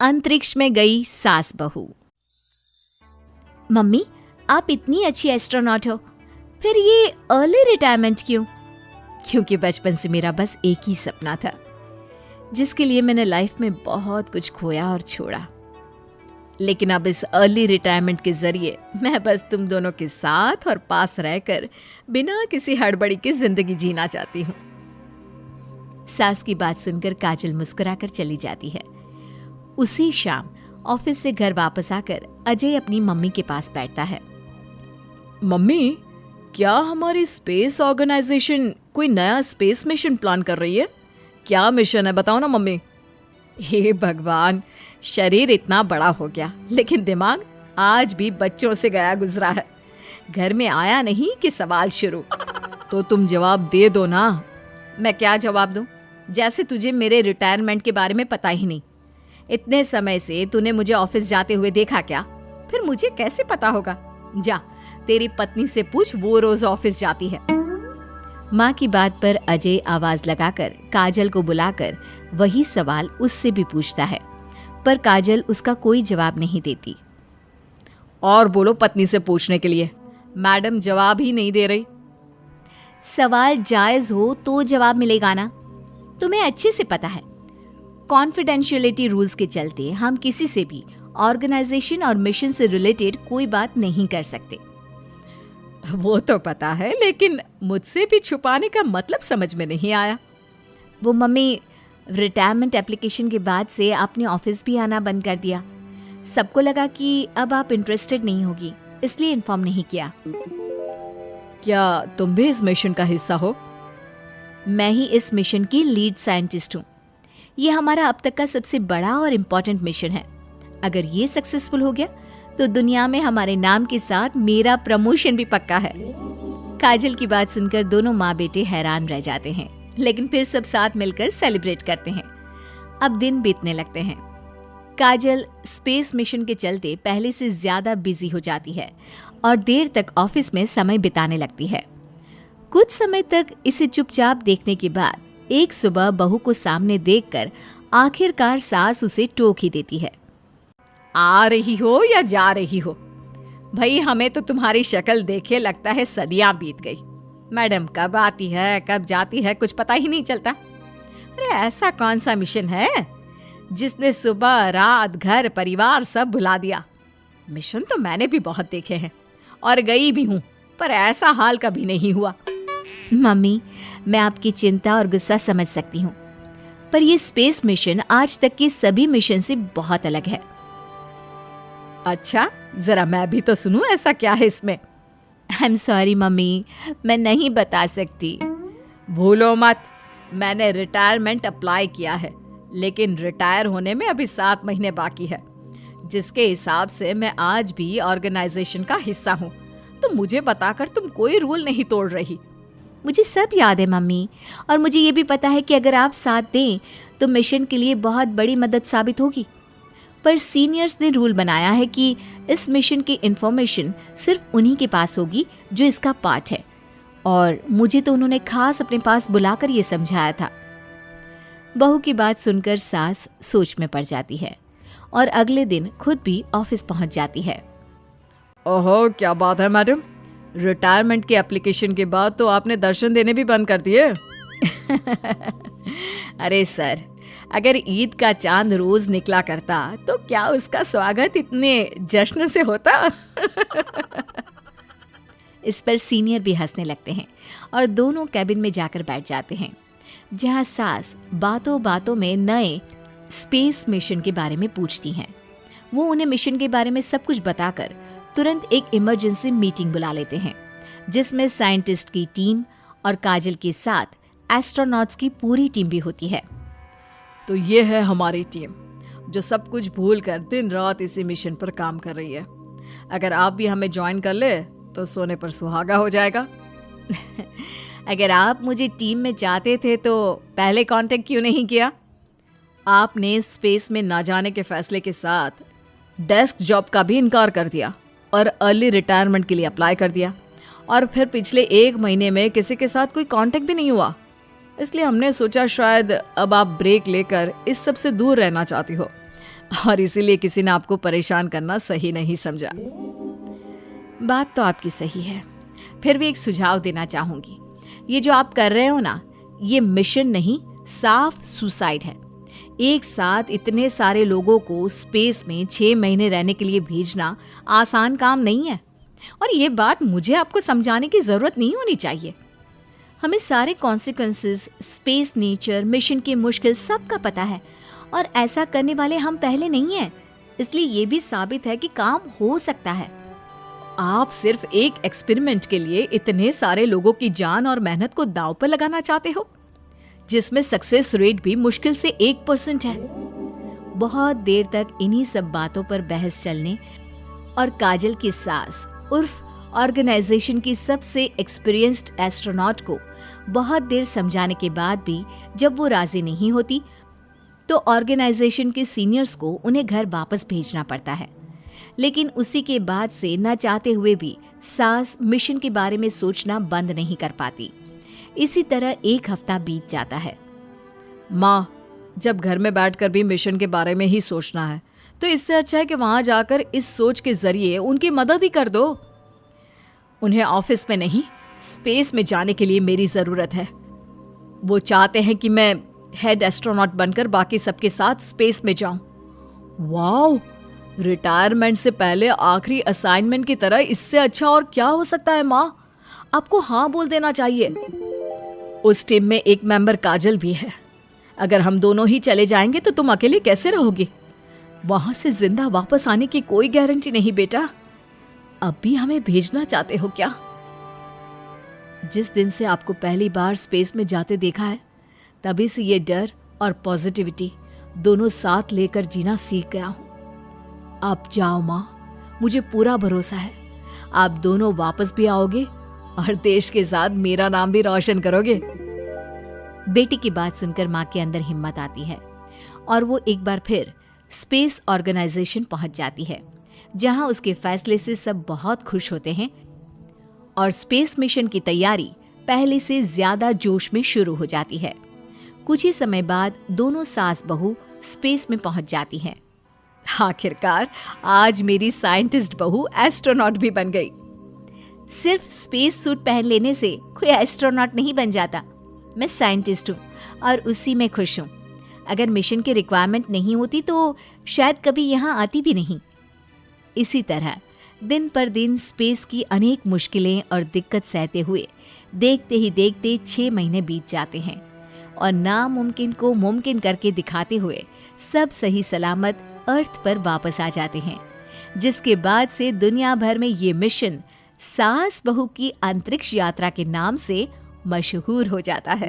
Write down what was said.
अंतरिक्ष में गई सास बहू। मम्मी, आप इतनी अच्छी एस्ट्रोनॉट हो, फिर ये अर्ली रिटायरमेंट क्यों? क्योंकि बचपन से मेरा बस एक ही सपना था, जिसके लिए मैंने लाइफ में बहुत कुछ खोया और छोड़ा। लेकिन अब इस अर्ली रिटायरमेंट के जरिए मैं बस तुम दोनों के साथ और पास रहकर बिना किसी हड़बड़ी के जिंदगी जीना चाहती हूँ। सास की बात सुनकर काजल मुस्कुराकर चली जाती है। उसी शाम ऑफिस से घर वापस आकर अजय अपनी मम्मी के पास बैठता है। मम्मी, क्या हमारी स्पेस ऑर्गेनाइजेशन कोई नया स्पेस मिशन प्लान कर रही है? क्या मिशन है, बताओ ना मम्मी। हे भगवान, शरीर इतना बड़ा हो गया लेकिन दिमाग आज भी बच्चों से गया गुजरा है। घर में आया नहीं कि सवाल शुरू। तो तुम जवाब दे दो ना। मैं क्या जवाब दूं? जैसे तुझे मेरे रिटायरमेंट के बारे में पता ही नहीं। इतने समय से तूने मुझे ऑफिस जाते हुए देखा क्या? फिर मुझे कैसे पता होगा? जा, तेरी पत्नी से पूछ, वो रोज ऑफिस जाती है। माँ की बात पर अजय आवाज लगाकर काजल को बुलाकर वही सवाल उससे भी पूछता है, पर काजल उसका कोई जवाब नहीं देती। और बोलो पत्नी से पूछने के लिए, मैडम जवाब ही नहीं दे रही। सवाल जायज हो तो जवाब मिलेगा ना, तुम्हें अच्छे से पता है। कॉन्फिडेंशियलिटी रूल्स के चलते हम किसी से भी ऑर्गेनाइजेशन और मिशन से रिलेटेड कोई बात नहीं कर सकते। वो तो पता है, लेकिन मुझसे भी छुपाने का मतलब समझ में नहीं आया। वो मम्मी, रिटायरमेंट एप्लीकेशन के बाद से आपने ऑफिस भी आना बंद कर दिया। सबको लगा कि अब आप इंटरेस्टेड नहीं होगी, इसलिए इन्फॉर्म नहीं किया। क्या तुम भी इस मिशन का हिस्सा हो? मैं ही इस मिशन की लीड साइंटिस्ट हूँ। ये हमारा अब तक का सबसे बड़ा और इम्पोर्टेंट मिशन है। अगर ये सक्सेसफुल हो गया तो दुनिया में हमारे नाम के साथ मेरा प्रमोशन भी पक्का है। काजल की बात सुनकर दोनों माँ बेटे हैरान रह जाते हैं, लेकिन फिर सब साथ मिलकर सेलिब्रेट करते हैं। अब दिन बीतने लगते हैं। काजल स्पेस मिशन के चलते पहले से ज्यादा बिजी हो जाती है और देर तक ऑफिस में समय बिताने लगती है। कुछ समय तक इसे चुपचाप देखने के बाद एक सुबह बहू को सामने देखकर आखिरकार सास उसे टोक ही देती है। आ रही हो या जा रही हो? भाई, हमें तो तुम्हारी शक्ल देखे लगता है सदियां बीत गई। मैडम कब आती है कब जाती है कुछ पता ही नहीं चलता। अरे ऐसा कौन सा मिशन है जिसने सुबह रात घर परिवार सब भुला दिया? मिशन तो मैंने भी बहुत देखे हैं और गई भी हूँ, पर ऐसा हाल कभी नहीं हुआ। मम्मी, मैं आपकी चिंता और गुस्सा समझ सकती हूँ, पर ये स्पेस मिशन आज तक के सभी मिशन से बहुत अलग है। अच्छा, जरा मैं भी तो सुनूं, ऐसा क्या है इसमें? आई एम सॉरी मम्मी, मैं नहीं बता सकती। भूलो मत, मैंने रिटायरमेंट अप्लाई किया है, लेकिन रिटायर होने में अभी 7 महीने बाकी है, जिसके हिसाब से मैं आज भी ऑर्गेनाइजेशन का हिस्सा हूँ। तो मुझे बताकर तुम कोई रूल नहीं तोड़ रही। मुझे सब याद है मम्मी, और मुझे ये भी पता है कि अगर आप साथ दें तो मिशन के लिए बहुत बड़ी मदद साबित होगी। पर सीनियर्स ने रूल बनाया है कि इस मिशन की इंफॉर्मेशन सिर्फ उन्हीं के पास होगी जो इसका पार्ट है, और मुझे तो उन्होंने खास अपने पास बुलाकर ये समझाया था। बहू की बात सुनकर सास सोच में पड़ जाती है और अगले दिन खुद भी ऑफिस पहुंच जाती है। ओहो, क्या बात है मैडम, रिटायरमेंट के एप्लीकेशन के बाद तो आपने दर्शन देने भी बंद कर दिए। अरे सर, अगर ईद का चांद रोज निकला करता तो क्या उसका स्वागत इतने जश्न से होता? इस पर सीनियर भी हंसने लगते हैं और दोनों कैबिन में जाकर बैठ जाते हैं, जहां सास बातों बातों में नए स्पेस मिशन के बारे में पूछती हैं। वो उन्हें मिशन के बारे में सब कुछ बताकर तुरंत एक इमरजेंसी मीटिंग बुला लेते हैं, जिसमें साइंटिस्ट की टीम और काजल के साथ एस्ट्रोनॉट्स की पूरी टीम भी होती है। तो ये है हमारी टीम, जो सब कुछ भूल कर दिन रात इसी मिशन पर काम कर रही है। अगर आप भी हमें ज्वाइन कर ले तो सोने पर सुहागा हो जाएगा। अगर आप मुझे टीम में चाहते थे तो पहले कांटेक्ट क्यों नहीं किया? आपने स्पेस में ना जाने के फैसले के साथ डेस्क जॉब का भी इनकार कर दिया और अर्ली रिटायरमेंट के लिए अप्लाई कर दिया, और फिर पिछले 1 महीने में किसी के साथ कोई कांटेक्ट भी नहीं हुआ। इसलिए हमने सोचा शायद अब आप ब्रेक लेकर इस सब से दूर रहना चाहती हो। और इसीलिए किसी ने आपको परेशान करना सही नहीं समझा। बात तो आपकी सही है, फिर भी एक सुझाव देना चाहूंगी। ये जो आप कर रहे हो ना, ये मिशन नहीं, साफ सुसाइड है। एक साथ इतने सारे लोगों को स्पेस में 6 महीने रहने के लिए भेजना आसान काम नहीं है। और ये बात मुझे आपको समझाने की जरूरत नहीं होनी चाहिए। हमें सारे कॉन्सिक्वेंसेस, स्पेस नेचर, मिशन की मुश्किल सबका पता है, और ऐसा करने वाले हम पहले नहीं हैं। इसलिए ये भी साबित है कि काम हो सकता है। आप सिर्फ एक एक्सपेरिमेंट के लिए इतने सारे लोगों की जान और मेहनत को दांव पर लगाना चाहते हो, जिसमें सक्सेस रेट भी मुश्किल से 1% है। बहुत देर तक इन्हीं सब बातों पर बहस चलने और काजल की सास उर्फ ऑर्गेनाइजेशन की सबसे एक्सपीरियंस्ड एस्ट्रोनॉट को बहुत देर समझाने के बाद भी जब वो राजी नहीं होती, तो ऑर्गेनाइजेशन के सीनियर्स को उन्हें घर वापस भेजना पड़ता है। लेकिन उसी के बाद से न चाहते हुए भी सास मिशन के बारे में सोचना बंद नहीं कर पाती। इसी तरह 1 हफ्ता बीत जाता है। माँ, जब घर में बैठकर भी मिशन के बारे में ही सोचना है, तो इससे अच्छा है कि वहां जाकर इस सोच के जरिए उनकी मदद ही कर दो। उन्हें ऑफिस में नहीं, स्पेस में जाने के लिए मेरी जरूरत है। वो चाहते हैं कि मैं हेड एस्ट्रोनॉट बनकर बाकी सबके साथ स्पेस में जाऊं। वाओ, रिटायरमेंट से पहले आखिरी असाइनमेंट की तरह इससे अच्छा और क्या हो सकता है माँ? आपको हाँ बोल देना चाहिए। उस टीम में एक मेंबर काजल भी है। अगर हम दोनों ही चले जाएंगे तो तुम अकेले कैसे रहोगे? वहां से जिंदा वापस आने की कोई गारंटी नहीं बेटा। अब भी हमें भेजना चाहते हो क्या? जिस दिन से आपको पहली बार स्पेस में जाते देखा है, तभी से ये डर और पॉजिटिविटी दोनों साथ लेकर जीना सीख गया हूं। आप जाओ माँ, मुझे पूरा भरोसा है आप दोनों वापस भी आओगे और देश के साथ मेरा नाम भी रोशन करोगे। बेटी की बात सुनकर माँ के अंदर हिम्मत आती है और वो एक बार फिर स्पेस ऑर्गेनाइजेशन पहुंच जाती है, जहां उसके फैसले से सब बहुत खुश होते हैं और स्पेस मिशन की तैयारी पहले से ज्यादा जोश में शुरू हो जाती है। कुछ ही समय बाद दोनों सास बहू स्पेस में पहुंच जाती हैं। आखिरकार आज मेरी साइंटिस्ट बहू एस्ट्रोनॉट भी बन गई। सिर्फ स्पेस सूट पहन लेने से कोई एस्ट्रोनॉट नहीं बन जाता। मैं साइंटिस्ट हूँ और उसी में खुश हूँ। अगर मिशन की रिक्वायरमेंट नहीं होती तो शायद कभी यहाँ आती भी नहीं। इसी तरह दिन पर दिन स्पेस की अनेक मुश्किलें और दिक्कत सहते हुए देखते ही देखते 6 महीने बीत जाते हैं और नामुमकिन को मुमकिन करके दिखाते हुए सब सही सलामत अर्थ पर वापस आ जाते हैं, जिसके बाद से दुनिया भर में ये मिशन सास बहू की अंतरिक्ष यात्रा के नाम से मशहूर हो जाता है।